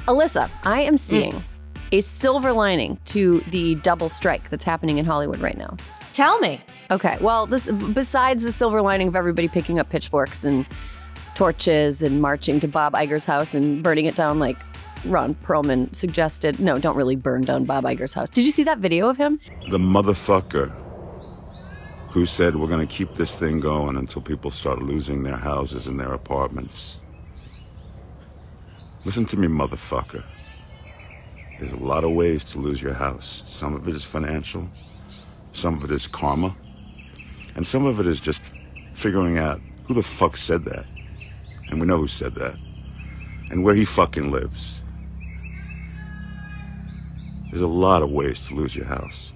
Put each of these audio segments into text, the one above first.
Alyssa, I am seeing a silver lining to the double strike that's happening in Hollywood right now. Tell me. Okay, well, besides the silver lining of everybody picking up pitchforks and torches and marching to Bob Iger's house and burning it down like Ron Perlman suggested. No, don't really burn down Bob Iger's house. Did you see that video of him? The motherfucker who said we're going to keep this thing going until people start losing their houses and their apartments. Listen to me, motherfucker. There's a lot of ways to lose your house. Some of it is financial, some of it is karma, and some of it is just figuring out who the fuck said that. And we know who said that. And where he fucking lives. There's a lot of ways to lose your house.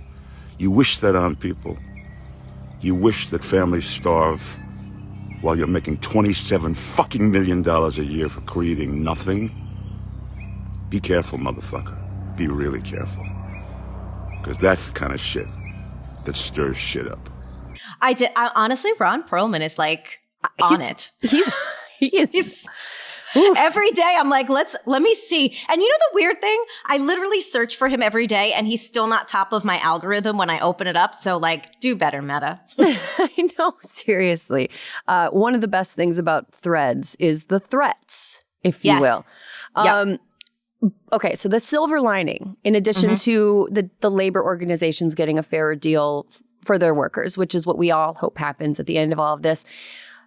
You wish that on people. You wish that families starve while you're making $27 fucking million a year for creating nothing. Be careful, motherfucker. Be really careful. Because that's the kind of shit that stirs shit up. Honestly, Ron Perlman is like on it. He is. Every day I'm like, let me see. And you know the weird thing? I literally search for him every day and he's still not top of my algorithm when I open it up. So like, do better, Meta. I know, seriously. One of the best things about Threads is the threats, if you will. Yep. Okay, so the silver lining, in addition to the labor organizations getting a fairer deal for their workers, which is what we all hope happens at the end of all of this,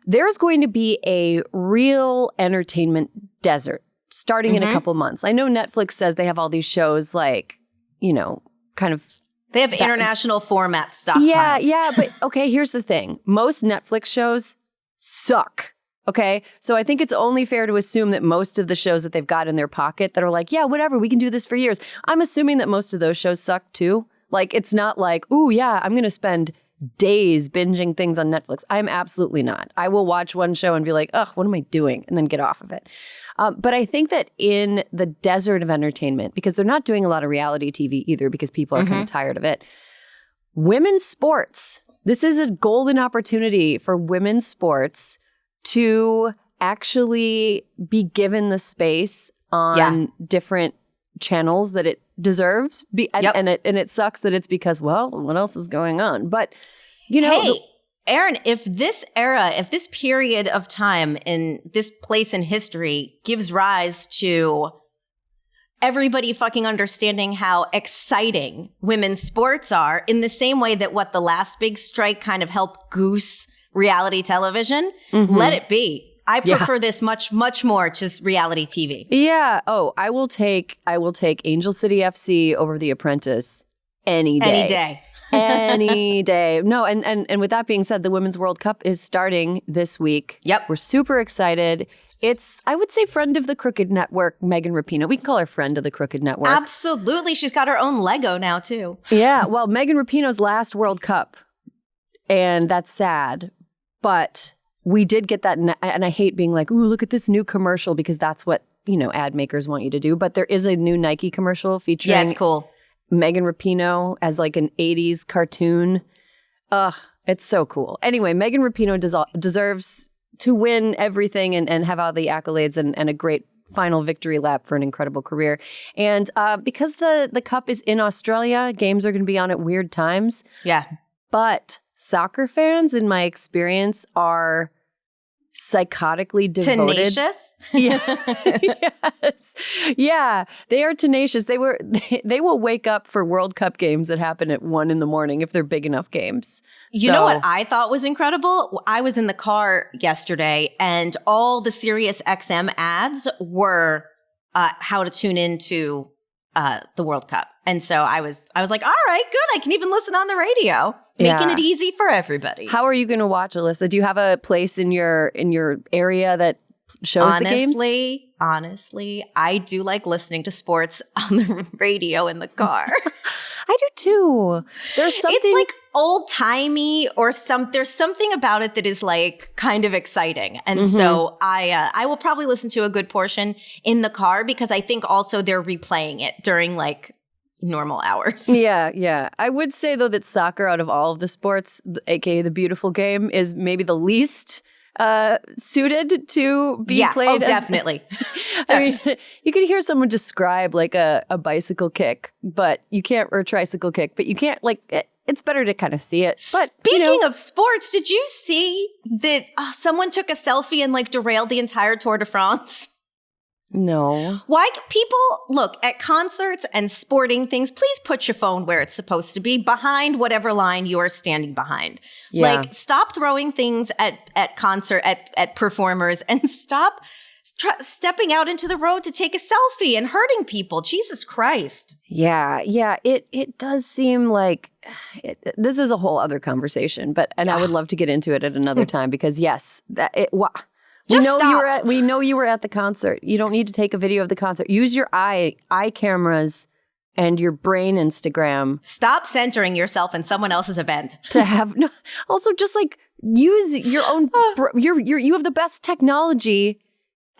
there's going to be a real entertainment desert starting in a couple months. I know Netflix says they have all these shows like, you know, kind of... They have international format stockpiled. Yeah, but okay, here's the thing. Most Netflix shows suck, okay? So I think it's only fair to assume that most of the shows that they've got in their pocket that are like, yeah, whatever, we can do this for years. I'm assuming that most of those shows suck too. Like, it's not like, ooh, yeah, I'm going to spend days binging things on Netflix. I'm absolutely not. I will watch one show and be like, ugh, what am I doing? And then get off of it. But I think that in the desert of entertainment, because they're not doing a lot of reality TV either because people are kind of tired of it, women's sports, this is a golden opportunity for women's sports to actually be given the space on different channels that it deserves. And it sucks that it's because, well, what else is going on? But, you know. Hey, Erin, if this period of time in this place in history gives rise to everybody fucking understanding how exciting women's sports are in the same way that what the last big strike kind of helped goose reality television, let it be. I prefer this much, much more just reality TV. Yeah. Oh, I will take Angel City FC over The Apprentice any day. Any day. Any day. No, and with that being said, the Women's World Cup is starting this week. Yep. We're super excited. It's, I would say, friend of the Crooked Network, Megan Rapinoe. We can call her friend of the Crooked Network. Absolutely. She's got her own Lego now, too. Yeah. Well, Megan Rapinoe's last World Cup. And that's sad. But we did get that, and I hate being like, ooh, look at this new commercial, because that's what, you know, ad makers want you to do. But there is a new Nike commercial featuring it's cool. Megan Rapinoe as like an 80s cartoon. Ugh, it's so cool. Anyway, Megan Rapinoe deserves to win everything and have all the accolades and a great final victory lap for an incredible career. And because the Cup is in Australia, games are going to be on at weird times. Yeah. But soccer fans, in my experience, are psychotically devoted. Tenacious? Yes. Yeah, they are tenacious. They will wake up for World Cup games that happen at 1 a.m. if they're big enough games. You know what I thought was incredible? I was in the car yesterday and all the Sirius XM ads were how to tune into the World Cup. And so I was like, all right, good. I can even listen on the radio. Making it easy for everybody. How are you going to watch, Alyssa? Do you have a place in your area that shows the games? Honestly, I do like listening to sports on the radio in the car. I do too. There's something. It's like old timey or there's something about it that is like kind of exciting. And so I will probably listen to a good portion in the car because I think also they're replaying it during like normal hours. Yeah. I would say, though, that soccer, out of all of the sports, aka the beautiful game, is maybe the least suited to be played? Definitely. I mean, you could hear someone describe like a bicycle kick, but you can't, or a tricycle kick, but you can't it's better to kind of see it. But speaking of sports, did you see that someone took a selfie and like derailed the entire Tour de France? No. Why people look at concerts and sporting things? Please put your phone where it's supposed to be, behind whatever line you are standing behind. Yeah. Like, stop throwing things at concert at performers, and stop stepping out into the road to take a selfie and hurting people. Jesus Christ. Yeah. It does seem like this is a whole other conversation, and I would love to get into it at another time because yes, we know you were at the concert. You don't need to take a video of the concert. Use your eye cameras and your brain Instagram. Stop centering yourself in someone else's event. To have also just like use your own. You have the best technology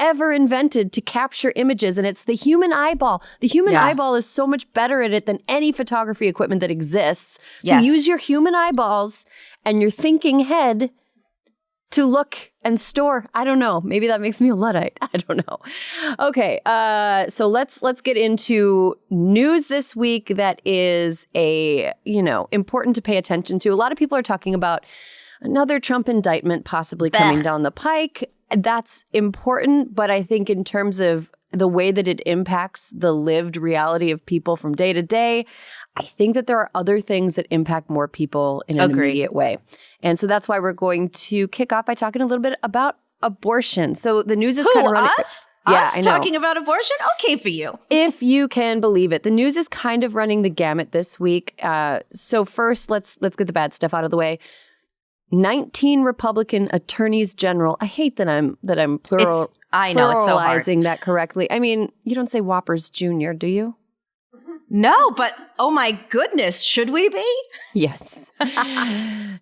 ever invented to capture images, and it's the human eyeball. The human eyeball is so much better at it than any photography equipment that exists. So use your human eyeballs and your thinking head to look and store. I don't know. Maybe that makes me a Luddite. I don't know. Okay, so let's get into news this week that is important to pay attention to. A lot of people are talking about another Trump indictment possibly coming down the pike. That's important, but I think in terms of the way that it impacts the lived reality of people from day to day, I think that there are other things that impact more people in an immediate way. And so that's why we're going to kick off by talking a little bit about abortion. So the news is kind of running. Us? Yeah, us talking about abortion? Okay for you. If you can believe it. The news is kind of running the gamut this week. So first, let's get the bad stuff out of the way. 19 Republican attorneys general. I hate that I'm plural. I know, it's so hard. Pluralizing that correctly. I mean, you don't say Whoppers Jr., do you? No, but oh my goodness, should we be? Yes.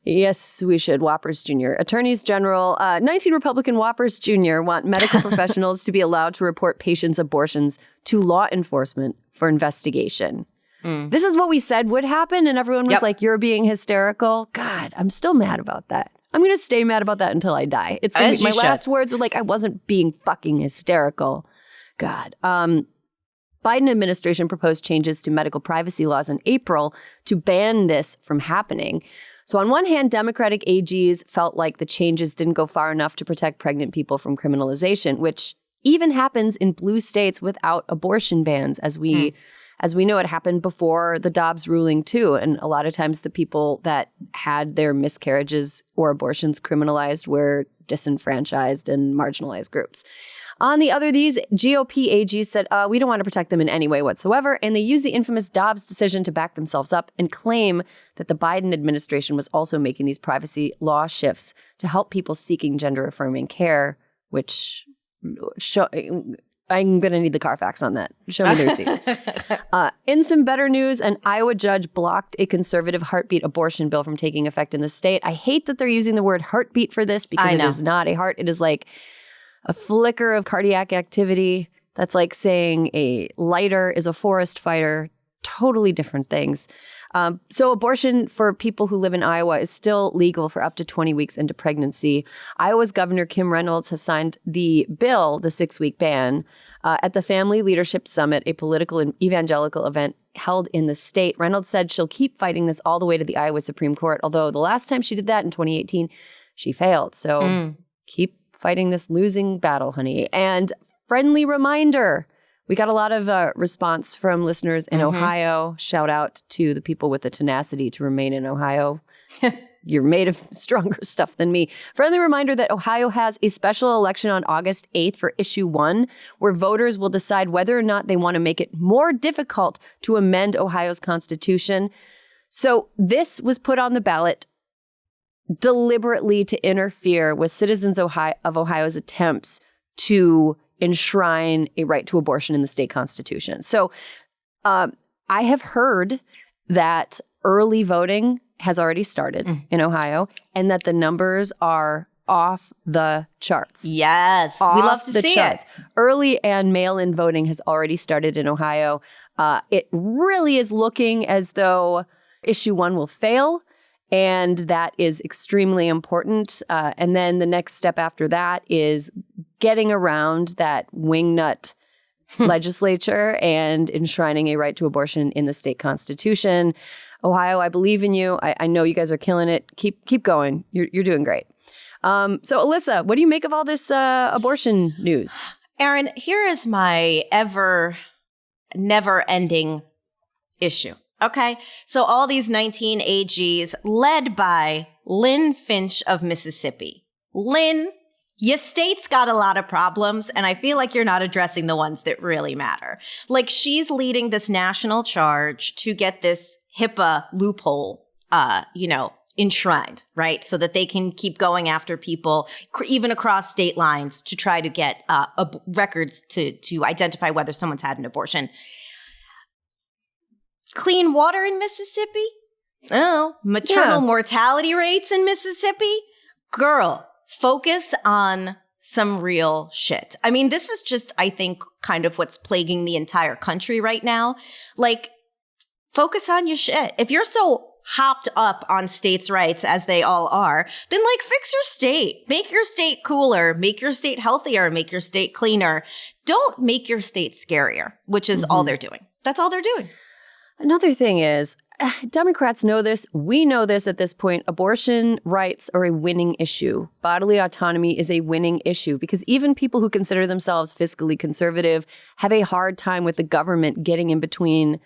Yes, we should. Whoppers Jr. Attorneys General, 19 Republican Whoppers Jr. want medical professionals to be allowed to report patients' abortions to law enforcement for investigation. This is what we said would happen, and everyone was like, you're being hysterical. God, I'm still mad about that. I'm going to stay mad about that until I die. It's gonna be, my last words are like, I wasn't being fucking hysterical. God. Biden administration proposed changes to medical privacy laws in April to ban this from happening. So on one hand, Democratic AGs felt like the changes didn't go far enough to protect pregnant people from criminalization, which even happens in blue states without abortion bans, as we know, it happened before the Dobbs ruling too. And a lot of times the people that had their miscarriages or abortions criminalized were disenfranchised and marginalized groups. On the other, these GOP AGs said, we don't want to protect them in any way whatsoever. And they used the infamous Dobbs decision to back themselves up and claim that the Biden administration was also making these privacy law shifts to help people seeking gender-affirming care, which I'm going to need the Carfax on that. Show me the receipts. In some better news, an Iowa judge blocked a conservative heartbeat abortion bill from taking effect in the state. I hate that they're using the word heartbeat for this because it is not a heart. It is like a flicker of cardiac activity. That's like saying a lighter is a forest fire. Totally different things. So abortion for people who live in Iowa is still legal for up to 20 weeks into pregnancy. Iowa's Governor Kim Reynolds has signed the bill, the 6-week ban, at the Family Leadership Summit, a political and evangelical event held in the state. Reynolds said she'll keep fighting this all the way to the Iowa Supreme Court, although the last time she did that in 2018, she failed. So keep fighting this losing battle, honey. And friendly reminder, we got a lot of response from listeners in Ohio. Shout out to the people with the tenacity to remain in Ohio. You're made of stronger stuff than me. Friendly reminder that Ohio has a special election on August 8th for Issue 1, where voters will decide whether or not they want to make it more difficult to amend Ohio's constitution. So this was put on the ballot deliberately to interfere with citizens of Ohio's attempts to enshrine a right to abortion in the state constitution. So I have heard that early voting has already started in Ohio and that the numbers are off the charts. Yes, we love to see it. Early and mail-in voting has already started in Ohio. It really is looking as though Issue 1 will fail. And that is extremely important. And then the next step after that is getting around that wingnut legislature and enshrining a right to abortion in the state constitution. Ohio, I believe in you. I know you guys are killing it. Keep going. You're doing great. So, Alyssa, what do you make of all this abortion news? Erin, here is my never-ending issue. Okay, so all these 19 AGs led by Lynn Finch of Mississippi. Lynn, your state's got a lot of problems, and I feel like you're not addressing the ones that really matter. Like, she's leading this national charge to get this HIPAA loophole, enshrined, right? So that they can keep going after people, even across state lines, to try to get records to identify whether someone's had an abortion. Clean water in Mississippi? Oh, maternal mortality rates in Mississippi? Girl, focus on some real shit. I mean, this is just, I think, kind of what's plaguing the entire country right now. Like, focus on your shit. If you're so hopped up on states' rights as they all are, then like fix your state. Make your state cooler, make your state healthier, make your state cleaner. Don't make your state scarier, which is all they're doing. That's all they're doing. Another thing is, Democrats know this. We know this at this point. Abortion rights are a winning issue. Bodily autonomy is a winning issue because even people who consider themselves fiscally conservative have a hard time with the government getting in between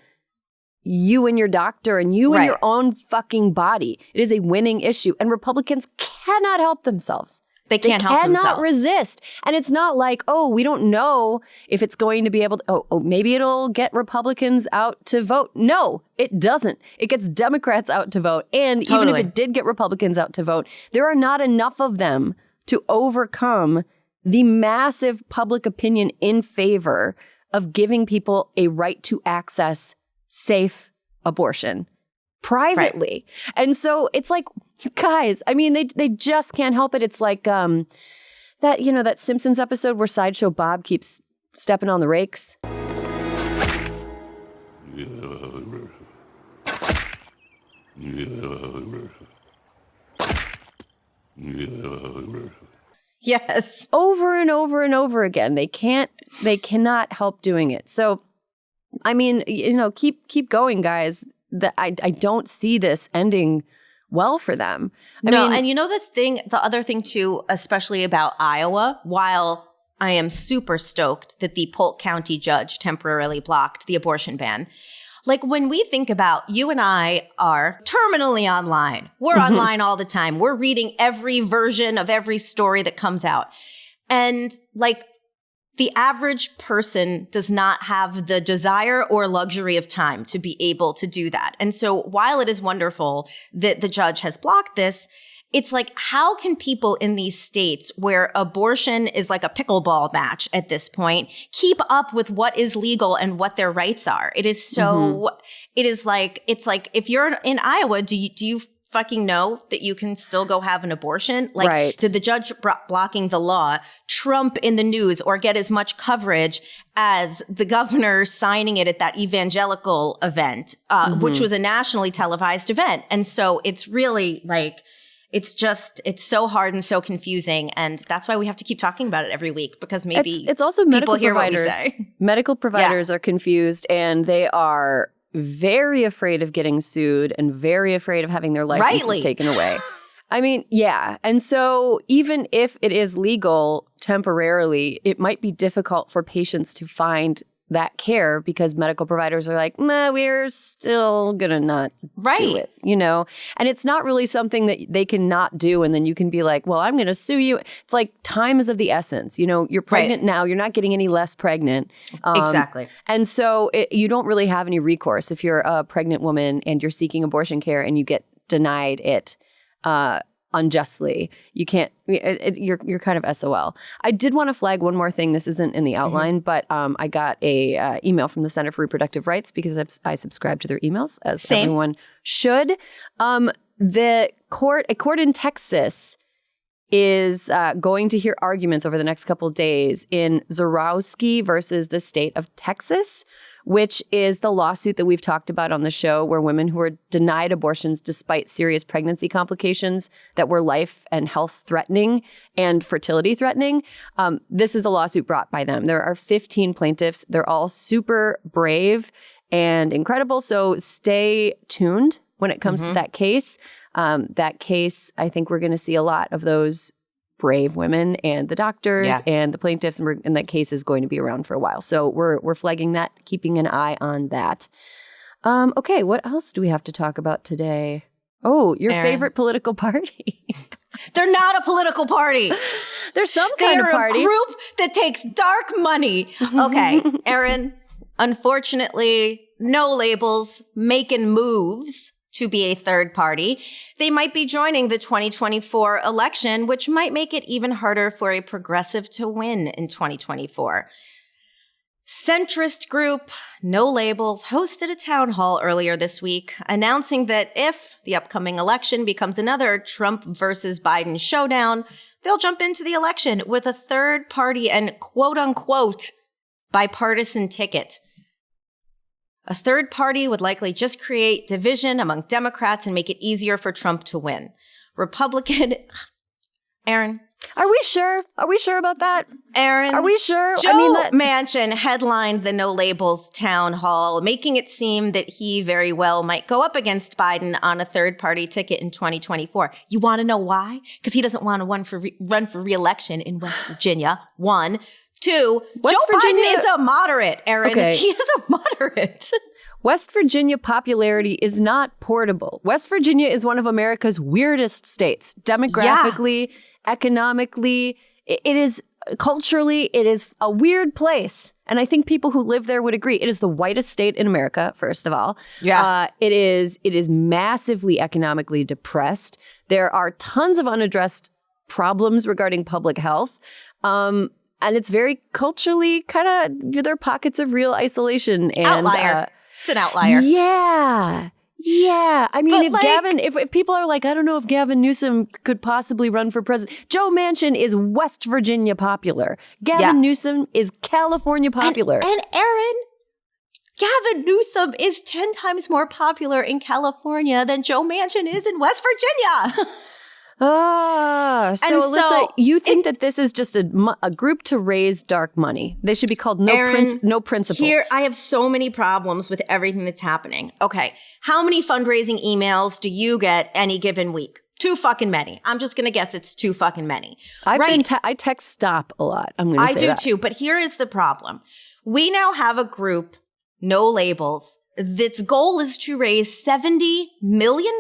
you and your doctor and you and your own fucking body. It is a winning issue. And Republicans cannot help themselves. They can't help themselves. Cannot resist. And it's not like, oh, we don't know if it's going to be able to, maybe it'll get Republicans out to vote. No, it doesn't. It gets Democrats out to vote. And even if it did get Republicans out to vote, there are not enough of them to overcome the massive public opinion in favor of giving people a right to access safe abortion privately. Right. And so it's like, guys, I mean, they just can't help it. It's like that Simpsons episode where Sideshow Bob keeps stepping on the rakes. Yes. Over and over and over again. They cannot help doing it. So, I mean, keep going, guys. I don't see this ending well for them. I mean, and the other thing too, especially about Iowa, while I am super stoked that the Polk County judge temporarily blocked the abortion ban, like when we think about, you and I are terminally online. We're online all the time. We're reading every version of every story that comes out. And like, the average person does not have the desire or luxury of time to be able to do that. And so while it is wonderful that the judge has blocked this, it's like, how can people in these states where abortion is like a pickleball match at this point keep up with what is legal and what their rights are? It is so, it's like, if you're in Iowa, do you fucking know that you can still go have an abortion? Like, did the judge blocking the law trump in the news or get as much coverage as the governor signing it at that evangelical event, which was a nationally televised event? And so it's really like, it's so hard and so confusing. And that's why we have to keep talking about it every week, because maybe it's also medical people hear providers. What we say. Medical providers are confused, and they are very afraid of getting sued and very afraid of having their licenses taken away. I mean, yeah. And so even if it is legal temporarily, it might be difficult for patients to find that care because medical providers are like, we're still going to not do it, And it's not really something that they can not do. And then you can be like, well, I'm going to sue you. It's like time is of the essence. You're pregnant now. You're not getting any less pregnant. Exactly. And so you don't really have any recourse if you're a pregnant woman and you're seeking abortion care and you get denied it unjustly. You can't, you're kind of SOL. I did want to flag one more thing. This isn't in the outline, but I got a email from the Center for Reproductive Rights because I subscribe to their emails, as everyone should. A court in Texas is going to hear arguments over the next couple of days in Zarowski versus the state of Texas, which is the lawsuit that we've talked about on the show where women who were denied abortions despite serious pregnancy complications that were life and health threatening and fertility threatening. This is the lawsuit brought by them. There are 15 plaintiffs. They're all super brave and incredible. So stay tuned when it comes to that case. That case, I think we're going to see a lot of those brave women and the doctors and the plaintiffs, and that case is going to be around for a while. So we're flagging that, keeping an eye on that. Okay, what else do we have to talk about today? Oh, your favorite political party. They're not a political party. They're some kind of party. They're a group that takes dark money. Okay, Erin, unfortunately, no labels making moves to be a third party. They might be joining the 2024 election, which might make it even harder for a progressive to win in 2024. Centrist group No Labels hosted a town hall earlier this week announcing that if the upcoming election becomes another Trump versus Biden showdown, they'll jump into the election with a third party and quote unquote bipartisan ticket. A third party would likely just create division among Democrats and make it easier for Trump to win. Republican, Erin. Are we sure? Are we sure about that? Erin. Are we sure? Joe Manchin headlined the No Labels town hall, making it seem that he very well might go up against Biden on a third party ticket in 2024. You want to know why? Because he doesn't want to run for re-election in West Virginia. 1. 2, Joe Biden is a moderate, Erin. Okay. He is a moderate. West Virginia popularity is not portable. West Virginia is one of America's weirdest states. Demographically, economically, it is culturally, it is a weird place. And I think people who live there would agree. It is the whitest state in America, first of all. It is massively economically depressed. There are tons of unaddressed problems regarding public health. And it's very culturally kind of, there are pockets of real isolation. And, outlier. It's an outlier. Yeah. Yeah. I mean, if Gavin, if people are like, I don't know if Gavin Newsom could possibly run for president. Joe Manchin is West Virginia popular. Gavin Newsom is California popular. And Erin, Gavin Newsom is 10 times more popular in California than Joe Manchin is in West Virginia. So Alyssa, you think that this is just a group to raise dark money? They should be called No Principles. Here, I have so many problems with everything that's happening. Okay, how many fundraising emails do you get any given week? Too fucking many. I'm just going to guess it's too fucking many. I text stop a lot. I'm going to say that. I do too, but here is the problem. We now have a group, No Labels, that's goal is to raise $70 million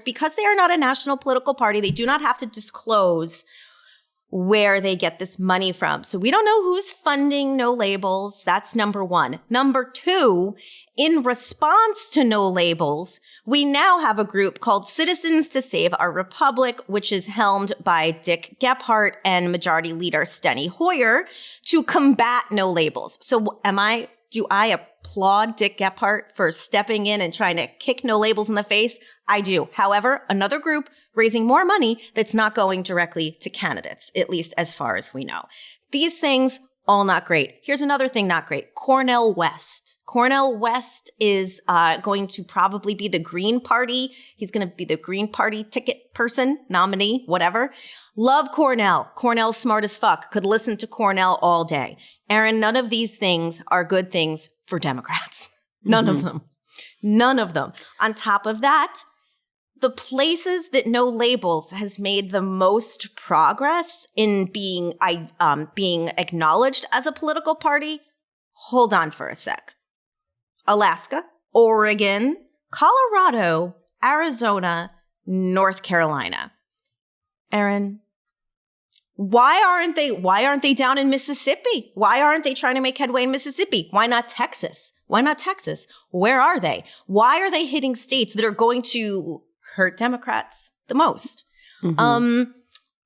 because they are not a national political party. They do not have to disclose where they get this money from. So we don't know who's funding No Labels. That's number one. Number two, in response to No Labels, we now have a group called Citizens to Save Our Republic, which is helmed by Dick Gephardt and Majority Leader Steny Hoyer to combat No Labels. So do I applaud Dick Gephardt for stepping in and trying to kick No Labels in the face? I do. However, another group raising more money that's not going directly to candidates, at least as far as we know. These things, all not great. Here's another thing not great. Cornel West. Cornel West is going to probably be the Green Party. He's going to be the Green Party ticket person, nominee, whatever. Love Cornel. Cornel's smart as fuck. Could listen to Cornel all day. Erin, none of these things are good things for Democrats. None of them. None of them. On top of that, the places that No Labels has made the most progress in being acknowledged as a political party, hold on for a sec. Alaska, Oregon, Colorado, Arizona, North Carolina. Erin, why aren't they down in Mississippi? Why aren't they trying to make headway in Mississippi? Why not Texas? Why not Texas? Where are they? Why are they hitting states that are going to hurt Democrats the most?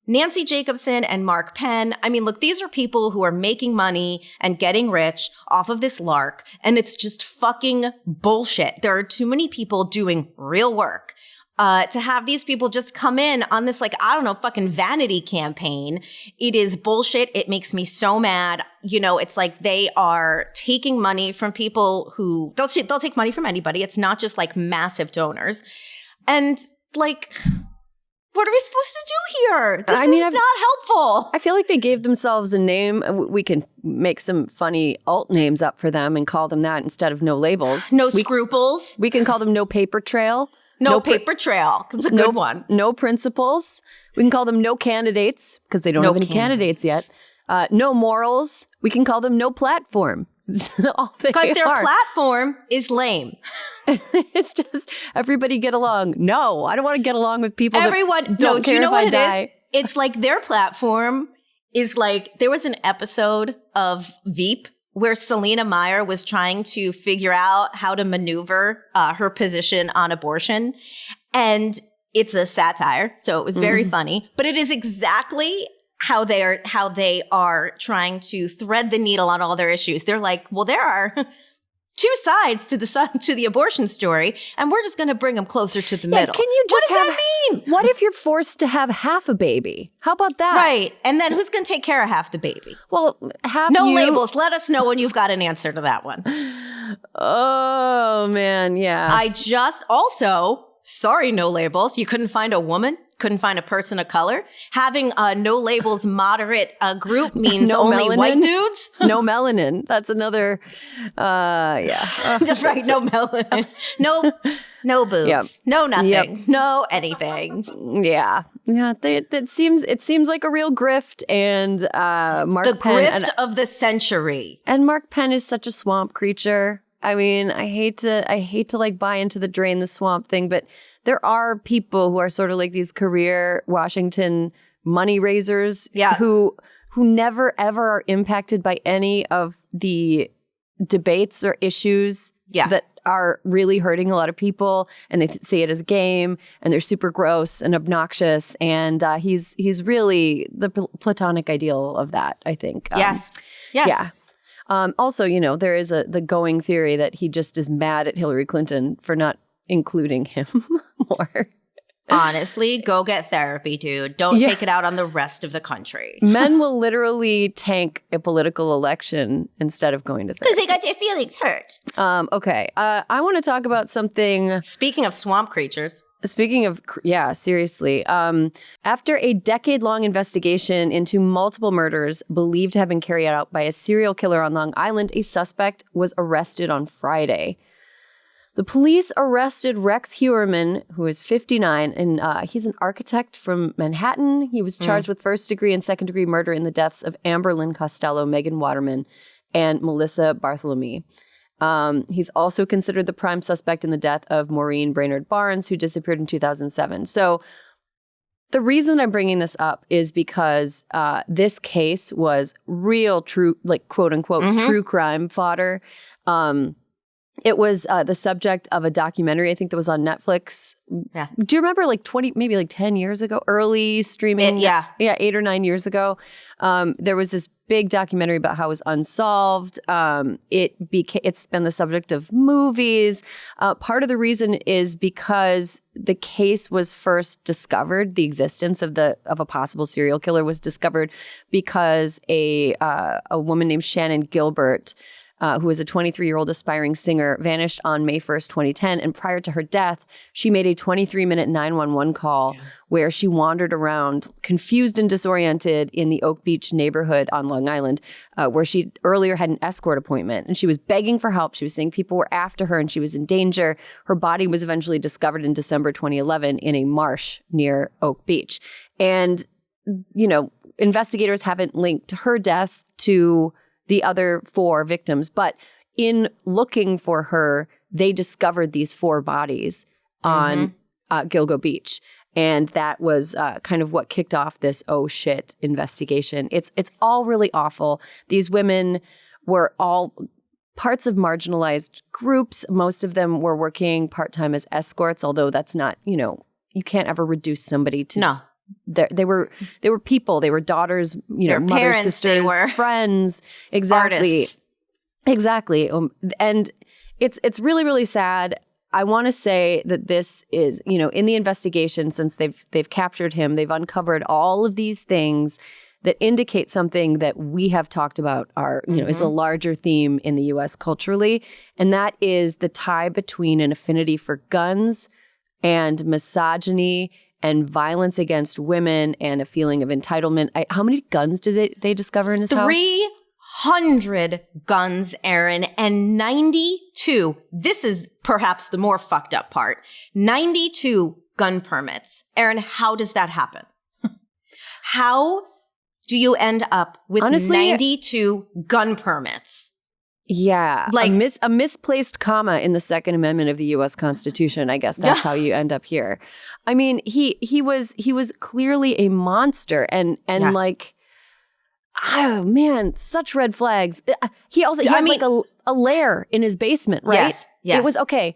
Nancy Jacobson and Mark Penn. I mean, look, these are people who are making money and getting rich off of this lark, and it's just fucking bullshit. There are too many people doing real work. to have these people just come in on this, like, I don't know, fucking vanity campaign. It is bullshit. It makes me so mad. You know, it's like they are taking money from people who they'll take money from anybody. It's not just like massive donors. And like, what are we supposed to do here? This is not helpful. I feel like they gave themselves a name. We can make some funny alt names up for them and call them that instead of No Labels. No Scruples. We can call them No Paper Trail. No Paper Trail. It's a good one. No Principles. We can call them No Candidates because they don't have any candidates yet. No Morals. We can call them No Platform. Because their platform is lame. It's just everybody get along. No, I don't want to get along with people. Everyone, don't care you know if what I it die. is? It's like their platform is like, there was an episode of Veep where Selena Meyer was trying to figure out how to maneuver her position on abortion. And it's a satire, so it was very funny. But it is exactly how they are trying to thread the needle on all their issues. They're like, well, there are two sides to the abortion story, and we're just going to bring them closer to the middle. Can you just what does that mean? What if you're forced to have half a baby? How about that? Right. And then who's going to take care of half the baby? Well, No labels. Let us know when you've got an answer to that one. Oh, man. Yeah. I just also, sorry, No Labels. You couldn't find a woman? Couldn't find a person of color? Having a No Labels moderate group means No only melanin? white dudes? No melanin. That's another, yeah. Just right. No melanin. No boobs. Yep. No nothing. Yep. No anything. Yeah. Yeah. It seems like a real grift. And Mark The Penn, grift of the century. and Mark Penn is such a swamp creature. I mean, I hate to like buy into the drain the swamp thing, but there are people who are sort of like these career Washington money raisers who never ever are impacted by any of the debates or issues that are really hurting a lot of people, and they see it as a game, and they're super gross and obnoxious, and he's really the platonic ideal of that, I think. Yes. Yeah. Also, you know, there is the going theory that he just is mad at Hillary Clinton for not including him more. Honestly, go get therapy, dude. Don't take it out on the rest of the country. Men will literally tank a political election instead of going to therapy. Because they got their feelings hurt. Okay. I want to talk about something. Speaking of swamp creatures. Speaking of, seriously. After a decade-long investigation into multiple murders believed to have been carried out by a serial killer on Long Island, a suspect was arrested on Friday. The police arrested Rex Heuermann, who is 59, and he's an architect from Manhattan. He was charged with first-degree and second-degree murder in the deaths of Amber Lynn Costello, Megan Waterman, and Melissa Bartholomew. He's also considered the prime suspect in the death of Maureen Brainerd Barnes, who disappeared in 2007. So the reason I'm bringing this up is because this case was real true, like quote unquote, true crime fodder. It was the subject of a documentary, I think, that was on Netflix. Yeah. Do you remember like 10 years ago, early streaming? Yeah, 8 or 9 years ago. There was this big documentary about how it was unsolved. It's been the subject of movies. Part of the reason is because the case was first discovered, the existence of a possible serial killer was discovered because a woman named Shannon Gilbert, who was a 23-year-old aspiring singer, vanished on May 1st, 2010. And prior to her death, she made a 23-minute 911 call where she wandered around confused and disoriented in the Oak Beach neighborhood on Long Island, where she earlier had an escort appointment. And she was begging for help. She was saying people were after her and she was in danger. Her body was eventually discovered in December 2011 in a marsh near Oak Beach. And, you know, investigators haven't linked her death to the other 4 victims. But in looking for her, they discovered these 4 bodies on Gilgo Beach. And that was kind of what kicked off this oh shit investigation. It's all really awful. These women were all parts of marginalized groups. Most of them were working part-time as escorts, although that's not, you know, you can't ever reduce somebody to... No. They were people. They were daughters, you know, mothers, parents, sisters, they were friends. Exactly. artists. Exactly. And it's really, really sad. I want to say that this is, in the investigation, since they've captured him, they've uncovered all of these things that indicate something that we have talked about is a larger theme in the U.S. culturally, and that is the tie between an affinity for guns and misogyny and violence against women and a feeling of entitlement. How many guns did they discover in his house? 300 guns, Erin, and 92. This is perhaps the more fucked up part. 92 gun permits. Erin, how does that happen? How do you end up with 92 gun permits? Yeah, like a misplaced comma in the Second Amendment of the U.S. Constitution. I guess that's how you end up here. I mean, he was clearly a monster, and like, oh man, such red flags. He had like a lair in his basement, right? Yes. It was okay.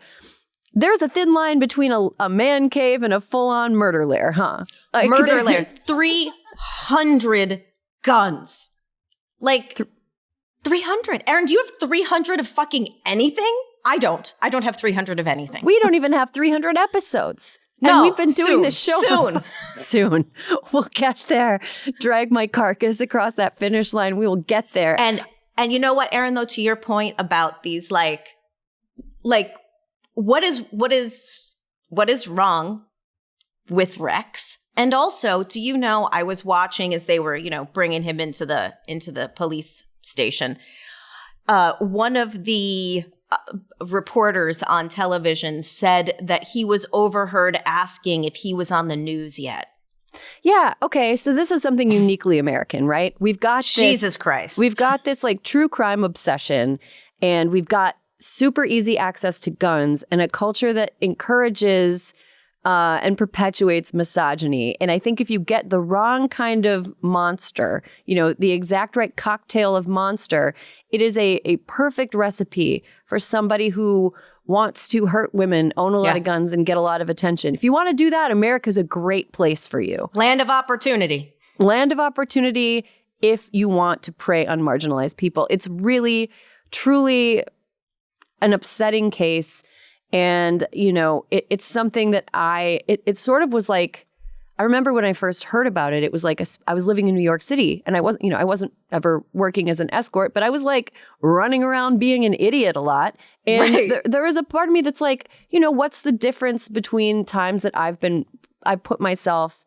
There's a thin line between a man cave and a full-on murder lair, huh? Like, murder lairs. 300 guns. Like 300. Erin, do you have 300 of fucking anything? I don't. I don't have 300 of anything. We don't even have 300 episodes. No, and we've been doing this show soon. Soon. We'll get there. Drag my carcass across that finish line. We will get there. And you know what, Erin, though, to your point about these like what is wrong with Rex? And also, do you know, I was watching as they were, bringing him into the police station. One of the reporters on television said that he was overheard asking if he was on the news yet. Yeah. Okay. So this is something uniquely American, right? We've got Jesus Christ. We've got this like true crime obsession, and we've got super easy access to guns and a culture that encourages and perpetuates misogyny. And I think if you get the wrong kind of monster, the exact right cocktail of monster, it is a perfect recipe for somebody who wants to hurt women, own a lot of guns, and get a lot of attention. If you want to do that, America's a great place for you. Land of opportunity. Land of opportunity if you want to prey on marginalized people. It's really, truly an upsetting case. And, it's something that it sort of was like, I remember when I first heard about it, it was like I was living in New York City, and I wasn't ever working as an escort, but I was like running around being an idiot a lot. And there was a part of me that's like, what's the difference between times that I put myself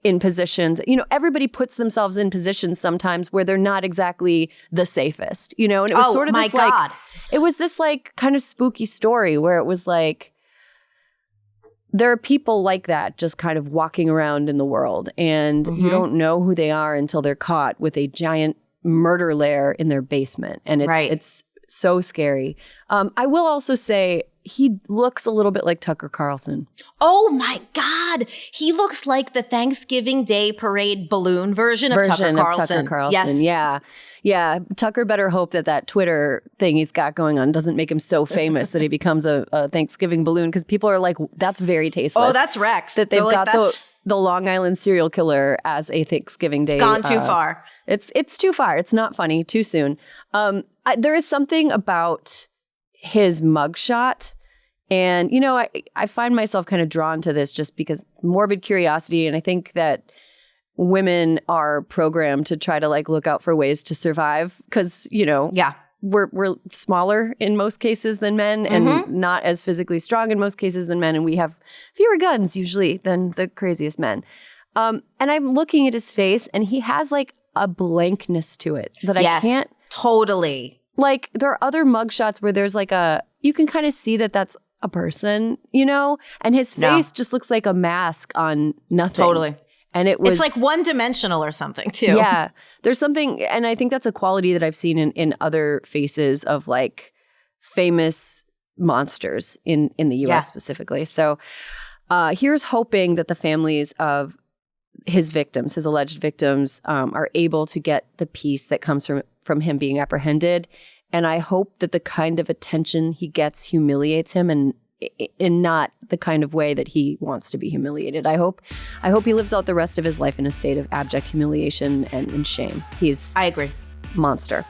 in positions, everybody puts themselves in positions sometimes where they're not exactly the safest, and it was sort of this like, it was this like kind of spooky story where it was like, there are people like that just kind of walking around in the world, and you don't know who they are until they're caught with a giant murder lair in their basement. And it's so scary. I will also say, he looks a little bit like Tucker Carlson. Oh my God. He looks like the Thanksgiving Day parade balloon version of Tucker Carlson. Yes. Yeah. Tucker better hope that Twitter thing he's got going on doesn't make him so famous that he becomes a Thanksgiving balloon, because people are like, that's very tasteless. Oh, that's Rex. That they've got the Long Island serial killer as a Thanksgiving Day. Gone too far. It's too far. It's not funny. Too soon. There is something about his mugshot. And, I find myself kind of drawn to this just because morbid curiosity. And I think that women are programmed to try to like look out for ways to survive because, we're smaller in most cases than men and not as physically strong in most cases than men. And we have fewer guns usually than the craziest men. And I'm looking at his face, and he has like a blankness to it that I can't. Totally. Like, there are other mugshots where there's like you can kind of see that that's a person, and his face just looks like a mask on nothing. Totally. And it's like one-dimensional or something too. Yeah. There's something, and I think that's a quality that I've seen in other faces of like famous monsters in the US specifically. So here's hoping that the families of his victims, his alleged victims, are able to get the peace that comes from him being apprehended. And I hope that the kind of attention he gets humiliates him, and in not the kind of way that he wants to be humiliated. I hope he lives out the rest of his life in a state of abject humiliation and shame. I agree. Monster.